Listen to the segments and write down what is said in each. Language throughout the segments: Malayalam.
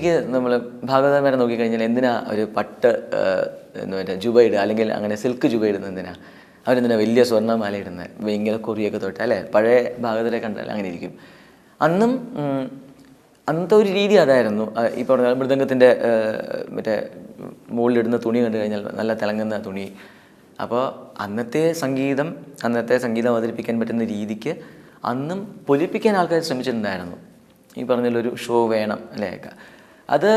ശരിക്ക് നമ്മൾ ഭാഗവതന്മാരെ നോക്കിക്കഴിഞ്ഞാൽ എന്തിനാ ഒരു പട്ട് എന്ന് പറയുക ജുബ ഇടുക, അല്ലെങ്കിൽ അങ്ങനെ സിൽക്ക് ജുബ ഇടുന്നത് എന്തിനാ? അവരെന്തിനാ വലിയ സ്വർണ്ണമാല ഇടുന്നത്, ഭയങ്കര കൊറിയൊക്കെ തൊട്ട് അല്ലേ? പഴയ ഭാഗവതരെ കണ്ടാൽ അങ്ങനെ ഇരിക്കും. അന്നത്തെ ഒരു രീതി അതായിരുന്നു. ഈ പറഞ്ഞ മൃദംഗത്തിൻ്റെ മറ്റേ മുകളിലിടുന്ന തുണി കണ്ടു കഴിഞ്ഞാൽ നല്ല തിളങ്ങുന്ന തുണി. അപ്പോൾ അന്നത്തെ സംഗീതം അവതരിപ്പിക്കാൻ പറ്റുന്ന രീതിക്ക് അന്നും പൊലിപ്പിക്കാൻ ആൾക്കാർ ശ്രമിച്ചിട്ടുണ്ടായിരുന്നു. ഈ പറഞ്ഞതിലൊരു ഷോ വേണം അല്ലേ? അത്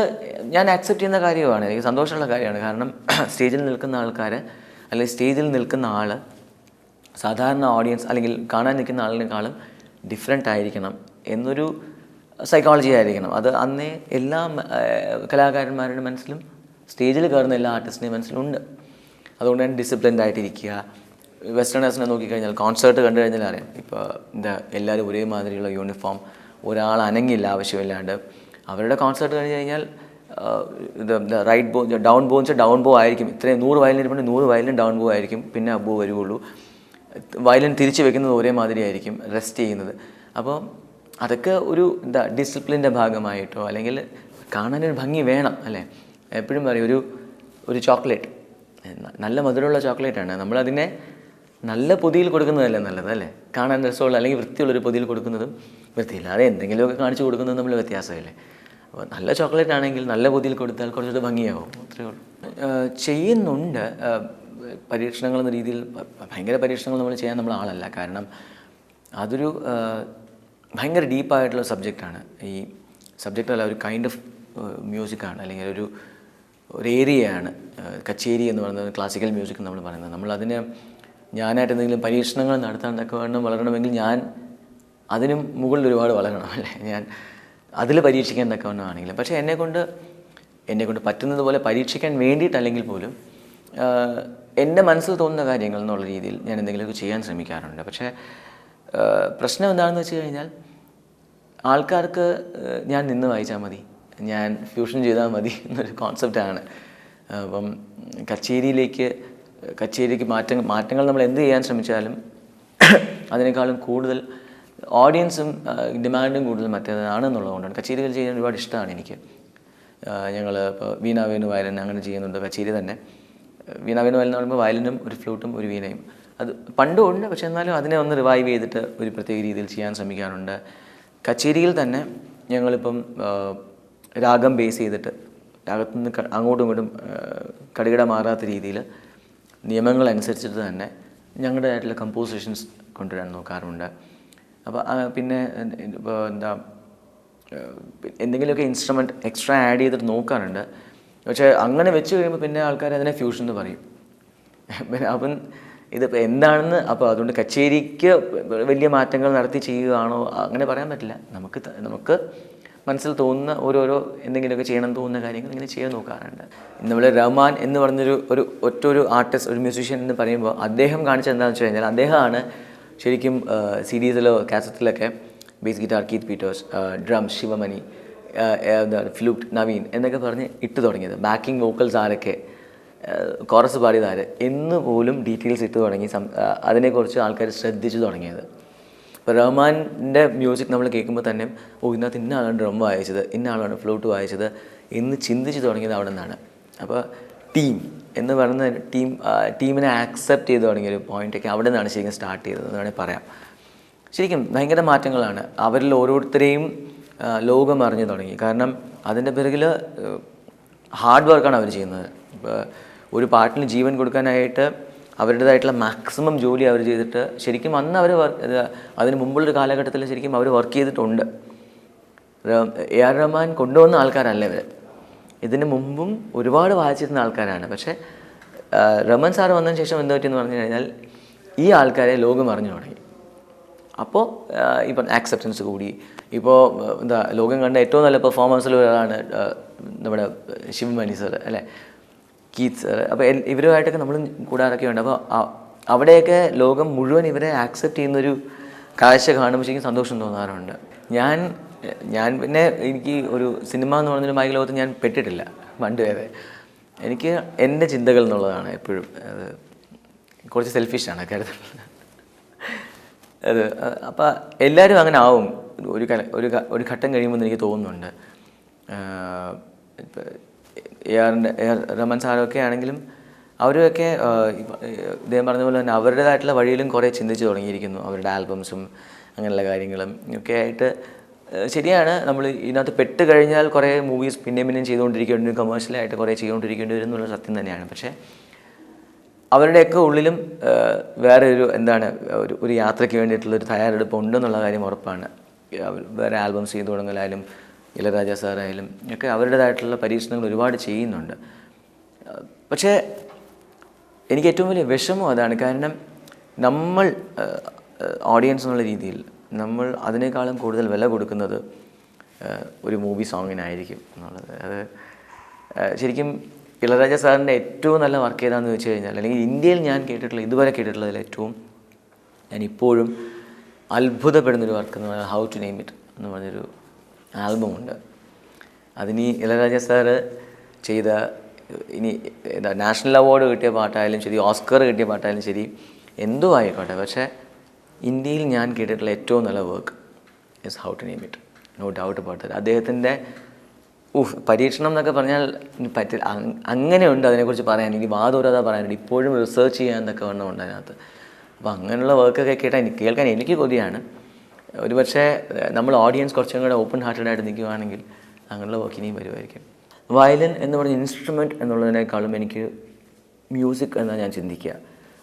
ഞാൻ ആക്സെപ്റ്റ് ചെയ്യുന്ന കാര്യമാണ്, എനിക്ക് സന്തോഷമുള്ള കാര്യമാണ്. കാരണം സ്റ്റേജിൽ നിൽക്കുന്ന ആൾക്കാർ അല്ലെങ്കിൽ സ്റ്റേജിൽ നിൽക്കുന്ന ആൾ സാധാരണ ഓഡിയൻസ് അല്ലെങ്കിൽ കാണാൻ നിൽക്കുന്ന ആളിനേക്കാളും ഡിഫറെൻ്റ് ആയിരിക്കണം എന്നൊരു സൈക്കോളജി ആയിരിക്കണം. അത് അന്നേ എല്ലാ കലാകാരന്മാരുടെ മനസ്സിലും, സ്റ്റേജിൽ കയറുന്ന എല്ലാ ആർട്ടിസ്റ്റിൻ്റെയും മനസ്സിലുണ്ട്. അതുകൊണ്ട് തന്നെ ഡിസിപ്ലിൻഡ് ആയിട്ടിരിക്കുക. വെസ്റ്റേണേഴ്സിനെ നോക്കിക്കഴിഞ്ഞാൽ കോൺസേർട്ട് കണ്ടു കഴിഞ്ഞാൽ അറിയാം. ഇപ്പോൾ എല്ലാവരും ഒരേമാതിരിയുള്ള യൂണിഫോം, ഒരാൾ അനങ്ങില്ല ആവശ്യമില്ലാണ്ട്. അവരുടെ കോൺസേർട്ട് കഴിഞ്ഞ് കഴിഞ്ഞാൽ റൈറ്റ് ബോ ഡൗൺ ബോ വെച്ചാൽ ഡൗൺ ബോ ആയിരിക്കും. ഇത്രയും 100 വയലിൻ ഇരിപ്പുണ്ട്, 100 വയലിൻ ഡൗൺ ബോ ആയിരിക്കും. പിന്നെ അബോ വരുള്ളൂ. വയലിൻ തിരിച്ച് വെക്കുന്നത് ഒരേ മാതിരി ആയിരിക്കും റെസ്റ്റ് ചെയ്യുന്നത്. അപ്പോൾ അതൊക്കെ ഒരു ഡിസിപ്ലിൻ്റെ ഭാഗമായിട്ടോ അല്ലെങ്കിൽ കാണാനൊരു ഭംഗി വേണം അല്ലേ? എപ്പോഴും പറയും ഒരു ചോക്ലേറ്റ് നല്ല മധുരമുള്ള ചോക്ലേറ്റാണ്, നമ്മളതിനെ നല്ല പൊതിയിൽ കൊടുക്കുന്നതല്ലേ നല്ലത് അല്ലേ? കാണാൻ രസമുള്ള അല്ലെങ്കിൽ വൃത്തിയുള്ളൊരു പൊതിയിൽ കൊടുക്കുന്നതും വൃത്തിയില്ലാതെ എന്തെങ്കിലുമൊക്കെ കാണിച്ചു കൊടുക്കുന്നതും തമ്മിൽ വ്യത്യാസമില്ലേ? അപ്പോൾ നല്ല ചോക്ലേറ്റ് ആണെങ്കിൽ നല്ല പൊതിയിൽ കൊടുത്താൽ കുറച്ചുകൂടെ ഭംഗിയാവും. അത്രയേ ഉള്ളൂ. ചെയ്യുന്നുണ്ട് പരീക്ഷണങ്ങൾ എന്ന രീതിയിൽ. ഭയങ്കര പരീക്ഷണങ്ങൾ നമ്മൾ ചെയ്യാൻ നമ്മൾ ആളല്ല. കാരണം അതൊരു ഭയങ്കര ഡീപ്പായിട്ടുള്ള സബ്ജക്റ്റാണ്. ഈ സബ്ജക്റ്റല്ല, ഒരു കൈൻഡ് ഓഫ് മ്യൂസിക്കാണ്, അല്ലെങ്കിൽ ഒരു ഏരിയയാണ് കച്ചേരി എന്ന് പറയുന്നത്. ക്ലാസിക്കൽ മ്യൂസിക് നമ്മൾ പറയുന്നത്. നമ്മളതിന് ഞാനായിട്ട് എന്തെങ്കിലും പരീക്ഷണങ്ങൾ നടത്താനൊക്കെ വേണം വളരണമെങ്കിൽ ഞാൻ അതിനും മുകളിൽ ഒരുപാട് വളരണം അല്ലേ? ഞാൻ അതിൽ പരീക്ഷിക്കാൻ തക്കവണ്ണമാണെങ്കിലും. പക്ഷേ എന്നെക്കൊണ്ട് പറ്റുന്നത് പോലെ പരീക്ഷിക്കാൻ വേണ്ടിയിട്ടല്ലെങ്കിൽ പോലും എൻ്റെ മനസ്സിൽ തോന്നുന്ന കാര്യങ്ങൾ എന്നുള്ള രീതിയിൽ ഞാൻ എന്തെങ്കിലുമൊക്കെ ചെയ്യാൻ ശ്രമിക്കാറുണ്ട്. പക്ഷേ പ്രശ്നം എന്താണെന്ന് വെച്ച് കഴിഞ്ഞാൽ ആൾക്കാർക്ക് ഞാൻ നിന്ന് വായിച്ചാൽ മതി, ഞാൻ ഫ്യൂഷൻ ചെയ്താൽ മതി എന്നൊരു കോൺസെപ്റ്റാണ്. അപ്പം കച്ചേരിക്ക് മാറ്റങ്ങൾ നമ്മൾ എന്ത് ചെയ്യാൻ ശ്രമിച്ചാലും അതിനേക്കാളും കൂടുതൽ ഓഡിയൻസും ഡിമാൻഡും കൂടുതൽ മറ്റേതാണെന്നുള്ളതുകൊണ്ടാണ് കച്ചേരികൾ ചെയ്യാൻ ഒരുപാട് ഇഷ്ടമാണ് എനിക്ക്. ഞങ്ങൾ ഇപ്പോൾ വീണ വേണു വയലിൻ അങ്ങനെ ചെയ്യുന്നുണ്ട്. കച്ചേരി തന്നെ വീണ വേണു വയലിൻ എന്ന് പറയുമ്പോൾ വയലിനും ഒരു ഫ്ലൂട്ടും ഒരു വീണയും അത് പണ്ടും ഉണ്ട്. പക്ഷെ എന്നാലും അതിനെ ഒന്ന് റിവൈവ് ചെയ്തിട്ട് ഒരു പ്രത്യേക രീതിയിൽ ചെയ്യാൻ ശ്രമിക്കാറുണ്ട്. കച്ചേരിയിൽ തന്നെ ഞങ്ങളിപ്പം രാഗം ബേസ് ചെയ്തിട്ട് രാഗത്തു നിന്ന് അങ്ങോട്ടും ഇങ്ങോട്ടും കടുകിട മാറാത്ത രീതിയിൽ നിയമങ്ങൾ അനുസരിച്ചിട്ട് തന്നെ ഞങ്ങളുടേതായിട്ടുള്ള കമ്പോസിഷൻസ് കൊണ്ടുവരാൻ നോക്കാറുണ്ട്. അപ്പോൾ പിന്നെ ഇപ്പോൾ എന്തെങ്കിലുമൊക്കെ ഇൻസ്ട്രുമെൻറ്റ് എക്സ്ട്രാ ആഡ് ചെയ്തിട്ട് നോക്കാറുണ്ട്. പക്ഷേ അങ്ങനെ വെച്ച് കഴിയുമ്പോൾ പിന്നെ ആൾക്കാർ അതിനെ ഫ്യൂഷൻ എന്ന് പറയും. അപ്പം ഇതിപ്പോൾ എന്താണെന്ന്, അപ്പോൾ അതുകൊണ്ട് കച്ചേരിക്ക് വലിയ മാറ്റങ്ങൾ നടത്തി ചെയ്യുകയാണോ അങ്ങനെ പറയാൻ പറ്റില്ല. നമുക്ക് മനസ്സിൽ തോന്നുന്ന ഓരോരോ എന്തെങ്കിലുമൊക്കെ ചെയ്യണം തോന്നുന്ന കാര്യങ്ങൾ ഇങ്ങനെ ചെയ്യാൻ നോക്കാറുണ്ട്. നമ്മൾ റഹ്മാൻ എന്ന് പറഞ്ഞൊരു ആർട്ടിസ്റ്റ്, ഒരു മ്യൂസീഷ്യൻ എന്ന് പറയുമ്പോൾ അദ്ദേഹം കാണിച്ചത് എന്താണെന്ന് വെച്ച് കഴിഞ്ഞാൽ അദ്ദേഹമാണ് ശരിക്കും സീരീസിലോ കാസറ്റിലൊക്കെ bass guitar Keith Peters, drum Sivamani, flute Naveen എന്നൊക്കെ പറഞ്ഞ് ഇട്ട് തുടങ്ങിയത്. ബാക്കിംഗ് വോക്കൽസ് ആരൊക്കെ, കോറസ് പാടിയതാര് എന്ന് പോലും ഡീറ്റെയിൽസ് ഇട്ട് തുടങ്ങി. അതിനെക്കുറിച്ച് ആൾക്കാർ ശ്രദ്ധിച്ചു തുടങ്ങിയത്. ഇപ്പോൾ റഹ്മാൻ്റെ മ്യൂസിക് നമ്മൾ കേൾക്കുമ്പോൾ തന്നെ ഇതിനകത്ത് ഇന്ന ആളാണ് ഡ്രം വായിച്ചത്, ഇന്ന ആളാണ് ഫ്ലൂട്ട് വായിച്ചത് എന്ന് ചിന്തിച്ച് തുടങ്ങിയത് അവിടെ നിന്നാണ്. അപ്പോൾ ടീം എന്ന് പറയുന്ന ടീമിനെ ആക്സെപ്റ്റ് ചെയ്ത് തുടങ്ങിയൊരു പോയിൻ്റൊക്കെ അവിടെ നിന്നാണ് ശരിക്കും സ്റ്റാർട്ട് ചെയ്തത് എന്ന് വേണമെങ്കിൽ പറയാം. ശരിക്കും ഭയങ്കര മാറ്റങ്ങളാണ്. അവരിൽ ഓരോരുത്തരെയും ലോകം അറിഞ്ഞു തുടങ്ങി. കാരണം അതിൻ്റെ പിറകിൽ ഹാർഡ് വർക്കാണ് അവർ ചെയ്യുന്നത്. ഇപ്പോൾ ഒരു പാട്ടിന് ജീവൻ കൊടുക്കാനായിട്ട് അവരുടേതായിട്ടുള്ള മാക്സിമം ജോലി അവർ ചെയ്തിട്ട് ശരിക്കും അന്ന് അവർ അതിന് മുമ്പുള്ളൊരു കാലഘട്ടത്തിൽ ശരിക്കും അവർ വർക്ക് ചെയ്തിട്ടുണ്ട്. AR റഹ്മാൻ കൊണ്ടുവന്ന ആൾക്കാരല്ല ഇവർ. ഇതിന് മുമ്പും ഒരുപാട് വായിച്ചിരുന്ന ആൾക്കാരാണ്. പക്ഷേ റഹ്മാൻ സാറ് വന്നതിന് ശേഷം എന്താ പറ്റിയെന്ന് പറഞ്ഞു കഴിഞ്ഞാൽ ഈ ആൾക്കാരെ ലോകം അറിഞ്ഞു തുടങ്ങി. അപ്പോൾ ഇപ്പം ആക്സെപ്റ്റൻസ് കൂടി. ഇപ്പോൾ ലോകം കണ്ട ഏറ്റവും നല്ല പെർഫോമൻസിൽ ഒരാളാണ് നമ്മുടെ ശിവമണി സാർ അല്ലേ, കീത്ത് സാർ. അപ്പോൾ ഇവരുമായിട്ടൊക്കെ നമ്മൾ കൂടാറൊക്കെ ഉണ്ട്. അപ്പോൾ അവിടെയൊക്കെ ലോകം മുഴുവൻ ഇവരെ ആക്സെപ്റ്റ് ചെയ്യുന്നൊരു കാഴ്ച കാണുമ്പോൾ ശരിക്കും സന്തോഷം തോന്നാറുണ്ട്. ഞാൻ പിന്നെ എനിക്ക് ഒരു സിനിമ എന്ന് പറഞ്ഞൊരു മൈക ലോകത്ത് ഞാൻ പെട്ടിട്ടില്ല പണ്ട് വരെ. എനിക്ക് എൻ്റെ ചിന്തകൾ എന്നുള്ളതാണ് എപ്പോഴും. അത് കുറച്ച് സെൽഫിഷാണ് കരുതൽ അത്. അപ്പോൾ എല്ലാവരും അങ്ങനെ ആവും ഒരു ഘട്ടം കഴിയുമ്പോൾ എനിക്ക് തോന്നുന്നുണ്ട്. ഇപ്പോൾ എ ആർ റഹ്മാൻ സാറൊക്കെ ആണെങ്കിലും അവരൊക്കെ ഇദ്ദേഹം പറഞ്ഞ പോലെ തന്നെ അവരുടേതായിട്ടുള്ള വഴിയിലും കുറേ ചിന്തിച്ച് തുടങ്ങിയിരിക്കുന്നു. അവരുടെ ആൽബംസും അങ്ങനെയുള്ള കാര്യങ്ങളും ഒക്കെ ആയിട്ട് ശരിയാണ്. നമ്മൾ ഇതിനകത്ത് പെട്ട് കഴിഞ്ഞാൽ കുറേ മൂവീസ് പിന്നെയും ചെയ്തുകൊണ്ടിരിക്കേണ്ടി വരും, കമേഴ്ഷ്യലായിട്ട് കുറേ ചെയ്തുകൊണ്ടിരിക്കേണ്ടി വരും എന്നുള്ള സത്യം തന്നെയാണ്. പക്ഷേ അവരുടെയൊക്കെ ഉള്ളിലും വേറെ ഒരു എന്താണ് ഒരു യാത്രയ്ക്ക് വേണ്ടിയിട്ടുള്ളൊരു തയ്യാറെടുപ്പ് ഉണ്ടെന്നുള്ള കാര്യം ഉറപ്പാണ്. വേറെ ആൽബംസ് ചെയ്തു തുടങ്ങലായാലും ഇളയരാജ സാറായാലും ഒക്കെ അവരുടേതായിട്ടുള്ള പരീക്ഷണങ്ങൾ ഒരുപാട് ചെയ്യുന്നുണ്ട്. പക്ഷേ എനിക്ക് ഏറ്റവും വലിയ വിഷമം അതാണ്. കാരണം നമ്മൾ ഓഡിയൻസ് എന്നുള്ള രീതിയിൽ നമ്മൾ അതിനേക്കാളും കൂടുതൽ വില കൊടുക്കുന്നത് ഒരു മൂവി സോങ്ങിനായിരിക്കും എന്നുള്ളത്. അത് ശരിക്കും ഇളയരാജ സാറിൻ്റെ ഏറ്റവും നല്ല വർക്ക് ഏതാണെന്ന് വെച്ച് കഴിഞ്ഞാൽ, അല്ലെങ്കിൽ ഇന്ത്യയിൽ ഞാൻ ഇതുവരെ കേട്ടിട്ടുള്ളതിൽ ഏറ്റവും ഞാൻ ഇപ്പോഴും അത്ഭുതപ്പെടുന്നൊരു വർക്ക് എന്ന് പറഞ്ഞാൽ ഹൗ ടു നെയിം ഇറ്റ് എന്ന് പറഞ്ഞൊരു ആൽബമുണ്ട്. അതിനി ഇളയരാജ സാറ് ചെയ്ത ഇനി നാഷണൽ അവാർഡ് കിട്ടിയ പാട്ടായാലും ശരി, ഓസ്കർ കിട്ടിയ പാട്ടായാലും ശരി, എന്തോ ആയിക്കോട്ടെ, പക്ഷേ ഇന്ത്യയിൽ ഞാൻ കേട്ടിട്ടുള്ള ഏറ്റവും നല്ല work is how to name it, no doubt about that. അദ്ദേഹത്തിൻ്റെ പരീക്ഷണം എന്നൊക്കെ പറഞ്ഞാൽ അങ്ങനെയുണ്ട് അതിനെക്കുറിച്ച് പറയാൻ. എനിക്ക് വാദോരാതെ പറയാനുണ്ട്, ഇപ്പോഴും റിസർച്ച് ചെയ്യാൻ എന്നൊക്കെ വണ്ണമുണ്ട് അതിനകത്ത്. അപ്പോൾ അങ്ങനെയുള്ള വർക്കൊക്കെ കേൾക്കാൻ എനിക്ക് കൊതിയാണ്. ഒരുപക്ഷെ നമ്മൾ ഓഡിയൻസ് കുറച്ചും കൂടെ ഓപ്പൺ ഹാർട്ടഡായിട്ട് നിൽക്കുകയാണെങ്കിൽ അങ്ങനെയുള്ള വർക്ക് ഇനിയും വരുമായിരിക്കും. വയലിൻ എന്ന് പറഞ്ഞ ഇൻസ്ട്രുമെൻറ്റ് എന്നുള്ളതിനേക്കാളും എനിക്ക് മ്യൂസിക് എന്നാണ് ഞാൻ ചിന്തിക്കുക.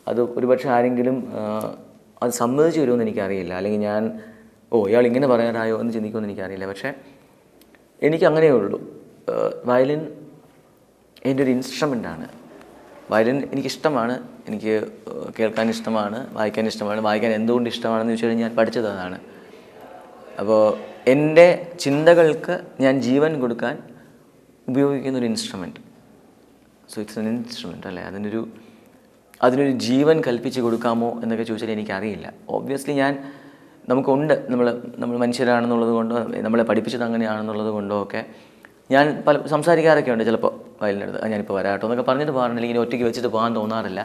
അത് ഒരുപക്ഷെ ആരെങ്കിലും അത് സമ്മതിച്ച് വരുമെന്ന് എനിക്കറിയില്ല, അല്ലെങ്കിൽ ഞാൻ ഇയാൾ ഇങ്ങനെ പറയാറായോ എന്ന് ചിന്തിക്കുമെന്ന് എനിക്കറിയില്ല. പക്ഷേ എനിക്ക് അങ്ങനെയേ ഉള്ളൂ. വയലിൻ എൻ്റെ ഒരു ഇൻസ്ട്രുമെൻ്റാണ്. വയലിൻ എനിക്കിഷ്ടമാണ്, എനിക്ക് കേൾക്കാൻ ഇഷ്ടമാണ്, വായിക്കാൻ ഇഷ്ടമാണ്. വായിക്കാൻ എന്തുകൊണ്ട് ഇഷ്ടമാണെന്ന് ചോദിച്ചു കഴിഞ്ഞാൽ ഞാൻ പഠിച്ചത് അതാണ്. അപ്പോൾ എൻ്റെ ചിന്തകൾക്ക് ഞാൻ ജീവൻ കൊടുക്കാൻ ഉപയോഗിക്കുന്നൊരു instrument. So it's an instrument അല്ലേ. അതിനൊരു ജീവൻ കൽപ്പിച്ച് കൊടുക്കാമോ എന്നൊക്കെ ചോദിച്ചാൽ എനിക്കറിയില്ല. ഒബ്വിയസ്ലി നമുക്കുണ്ട്, നമ്മൾ മനുഷ്യരാണെന്നുള്ളത് കൊണ്ടോ നമ്മളെ പഠിപ്പിച്ചത് അങ്ങനെയാണെന്നുള്ളത് കൊണ്ടോ ഒക്കെ ഞാൻ സംസാരിക്കാറൊക്കെ ഉണ്ട് ചിലപ്പോൾ വയലിൻ്റെ അടുത്ത്. ഞാനിപ്പോൾ വരാട്ടോ എന്നൊക്കെ പറഞ്ഞിട്ട് പോകാറുണ്ട്, ഇങ്ങനെ ഒറ്റയ്ക്ക് വെച്ചിട്ട് പോകാൻ തോന്നാറില്ല.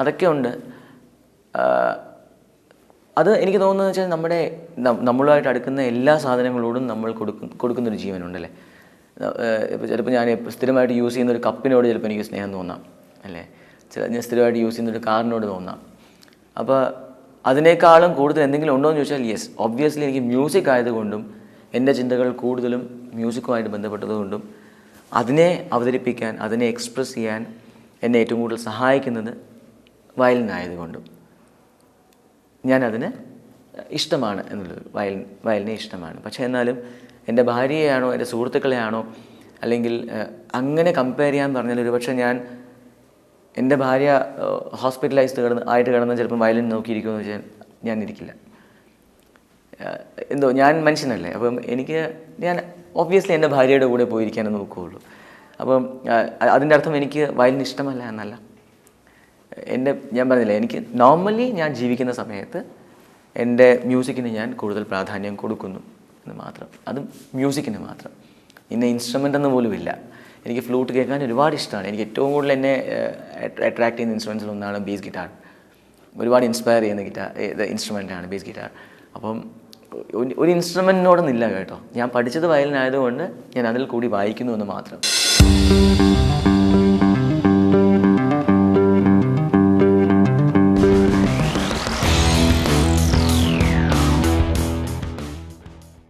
അതൊക്കെ ഉണ്ട്. അത് എനിക്ക് തോന്നുന്നത് വെച്ചാൽ നമ്മളുമായിട്ട് അടുക്കുന്ന എല്ലാ സാധനങ്ങളോടും നമ്മൾ കൊടുക്കുന്നൊരു ജീവനുണ്ടല്ലേ. ഇപ്പോൾ ചിലപ്പോൾ ഞാൻ സ്ഥിരമായിട്ട് യൂസ് ചെയ്യുന്ന ഒരു കപ്പിനോട് ചിലപ്പോൾ എനിക്ക് സ്നേഹം തോന്നാം അല്ലേ. ഞാൻ സ്ഥിരമായിട്ട് യൂസ് ചെയ്യുന്നൊരു കാറിനോട് തോന്നാം. അപ്പോൾ അതിനേക്കാളും കൂടുതൽ എന്തെങ്കിലും ഉണ്ടോ എന്ന് ചോദിച്ചാൽ യെസ്, ഒബ്വിയസ്ലി എനിക്ക് മ്യൂസിക് ആയതുകൊണ്ടും എൻ്റെ ചിന്തകൾ കൂടുതലും മ്യൂസിക്കുമായിട്ട് ബന്ധപ്പെട്ടതുകൊണ്ടും അതിനെ അവതരിപ്പിക്കാൻ, അതിനെ എക്സ്പ്രസ് ചെയ്യാൻ എന്നെ ഏറ്റവും കൂടുതൽ സഹായിക്കുന്നത് വയലിനായതുകൊണ്ടും ഞാനതിന് ഇഷ്ടമാണ് എന്നുള്ളത്. വയലിനെ ഇഷ്ടമാണ്. പക്ഷേ എന്നാലും എൻ്റെ ഭാര്യയെയാണോ എൻ്റെ സുഹൃത്തുക്കളെയാണോ അല്ലെങ്കിൽ അങ്ങനെ കമ്പയർ ചെയ്യാൻ പറഞ്ഞാൽ ഒരുപക്ഷെ എൻ്റെ ഭാര്യ ഹോസ്പിറ്റലൈസ്ഡ് ആയിട്ട് കിടന്ന് ചിലപ്പം വയലിൻ നോക്കിയിരിക്കുമെന്ന് വെച്ചാൽ ഞാൻ ഇരിക്കില്ല. ഞാൻ മനുഷ്യനല്ലേ. അപ്പം ഞാൻ ഒബ്വിയസ്ലി എൻ്റെ ഭാര്യയുടെ കൂടെ പോയിരിക്കാനേ നോക്കുകയുള്ളൂ. അപ്പം അതിൻ്റെ അർത്ഥം എനിക്ക് വയലിൻ ഇഷ്ടമല്ല എന്നല്ല. ഞാൻ പറഞ്ഞില്ലേ, എനിക്ക് നോർമലി ഞാൻ ജീവിക്കുന്ന സമയത്ത് എൻ്റെ മ്യൂസിക്കിന് ഞാൻ കൂടുതൽ പ്രാധാന്യം കൊടുക്കുന്നു എന്ന് മാത്രം. അതും മ്യൂസിക്കിന് മാത്രം. ഇന്ന ഇൻസ്ട്രുമെൻ്റ് എന്ന് പോലും ഇല്ല. എനിക്ക് ഫ്ലൂട്ട് കേൾക്കാൻ ഒരുപാട് ഇഷ്ടമാണ്. എനിക്ക് ഏറ്റവും കൂടുതൽ എന്നെ അട്രാക്ട് ചെയ്യുന്ന ഇൻസ്ട്രുമെൻസിൽ ഒന്നാണ് ബേസ് ഗിറ്റാർ. ഒരുപാട് ഇൻസ്പയർ ചെയ്യുന്ന ഇൻസ്ട്രുമെൻ്റാണ് ബേസ് ഗിറ്റാർ. അപ്പം ഒരു ഇൻസ്ട്രുമെൻറ്റിനോടൊന്നില്ല കേട്ടോ. ഞാൻ പഠിച്ചത് വയലിനായതുകൊണ്ട് ഞാൻ അതിൽ കൂടി വായിക്കുന്നു എന്ന് മാത്രം.